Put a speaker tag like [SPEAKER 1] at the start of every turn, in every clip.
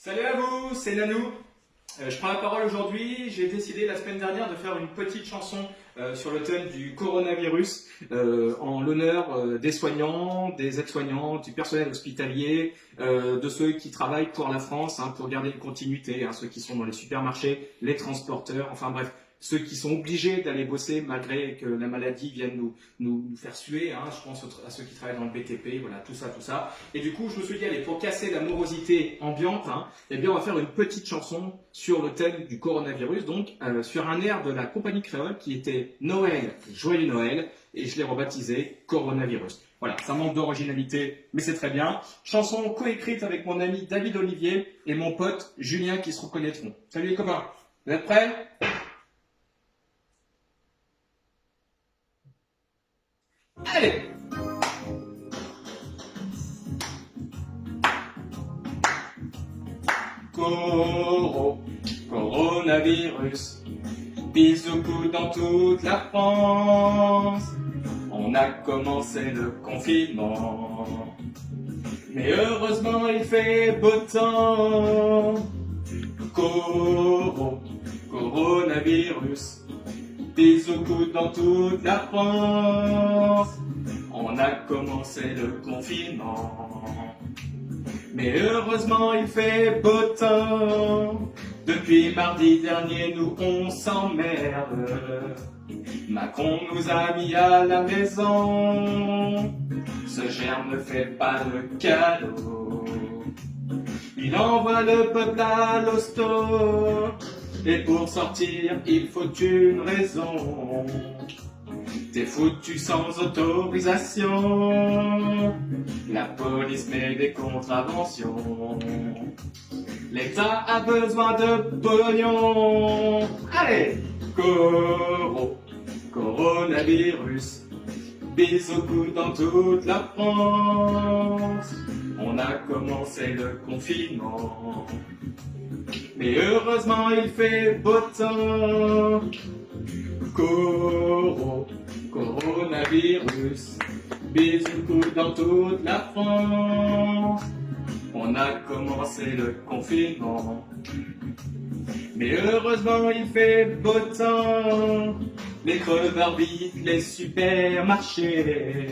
[SPEAKER 1] Salut à vous, c'est Nanou. Je prends la parole aujourd'hui. J'ai décidé la semaine dernière de faire une petite chanson sur le thème du coronavirus en l'honneur des soignants, des aides-soignants, du personnel hospitalier, de ceux qui travaillent pour la France, pour garder une continuité, ceux qui sont dans les supermarchés, les transporteurs, enfin bref, ceux qui sont obligés d'aller bosser malgré que la maladie vienne nous faire suer. Je pense à ceux qui travaillent dans le BTP, voilà, tout ça, tout ça. Et du coup, je me suis dit, allez, pour casser la morosité ambiante, eh bien, on va faire une petite chanson sur le thème du coronavirus, donc sur un air de la compagnie créole qui était Noël, Joyeux Noël, et je l'ai rebaptisé Coronavirus. Voilà, ça manque d'originalité, mais c'est très bien. Chanson coécrite avec mon ami David Olivier et mon pote Julien qui se reconnaîtront. Salut les copains, vous êtes prêts? Allez! Coronavirus, bisous coups dans toute la France. On a commencé le confinement, mais heureusement il fait beau temps. Coronavirus, bisous coups dans toute la France. On a commencé le confinement, mais heureusement il fait beau temps. Depuis mardi dernier, nous on s'emmerde. Macron nous a mis à la maison. Ce germe ne fait pas de cadeau. Il envoie le peuple à l'hosto. Et pour sortir, il faut une raison. T'es foutu sans autorisation. La police met des contraventions. L'État a besoin de pognon. Allez! Coronavirus, bisous coups dans toute la France. On a commencé le confinement, mais heureusement il fait beau temps. Coronavirus, bisous coups dans toute la France. On a commencé le confinement, mais heureusement il fait beau temps. Les crevards vident les supermarchés,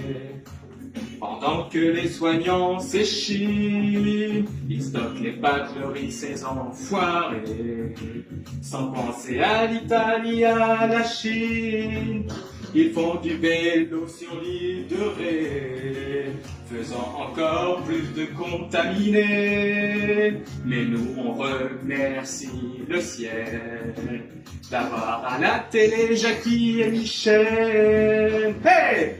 [SPEAKER 1] pendant que les soignants s'échient. Ils stockent les pâtes, le riz, ces enfoirés, sans penser à l'Italie, à la Chine. Ils font du vélo sur l'île de Ré, faisant encore plus de contaminés. Mais nous, on remercie le ciel d'avoir à la télé Jackie et Michel. Hey!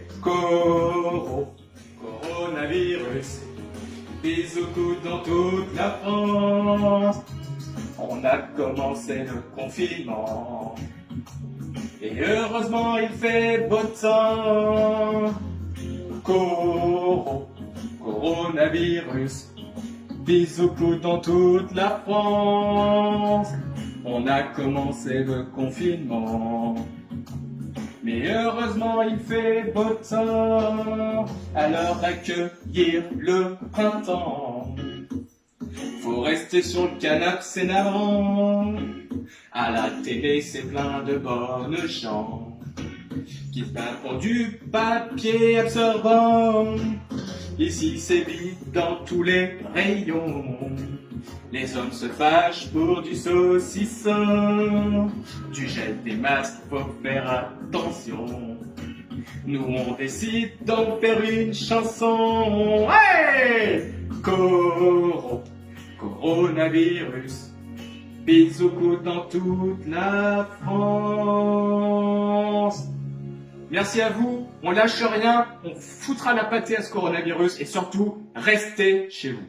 [SPEAKER 1] Coronavirus, bisous coups dans toute la France. On a commencé le confinement, et heureusement il fait beau temps. Coronavirus, bisous coups dans toute la France. On a commencé le confinement, mais heureusement il fait beau temps. Alors d'accueillir le printemps, faut rester sur le canapé, c'est navrant. À la télé, c'est plein de bonnes gens qui se battent pour du papier absorbant. Ici, c'est vide dans tous les rayons. Les hommes se fâchent pour du saucisson. Du gel, des masques, faut faire attention. Nous, on décide d'en faire une chanson. Hey! Coronavirus, bisous coups dans toute la France. Merci à vous, on lâche rien, on foutra la pâtée à ce coronavirus et surtout, restez chez vous.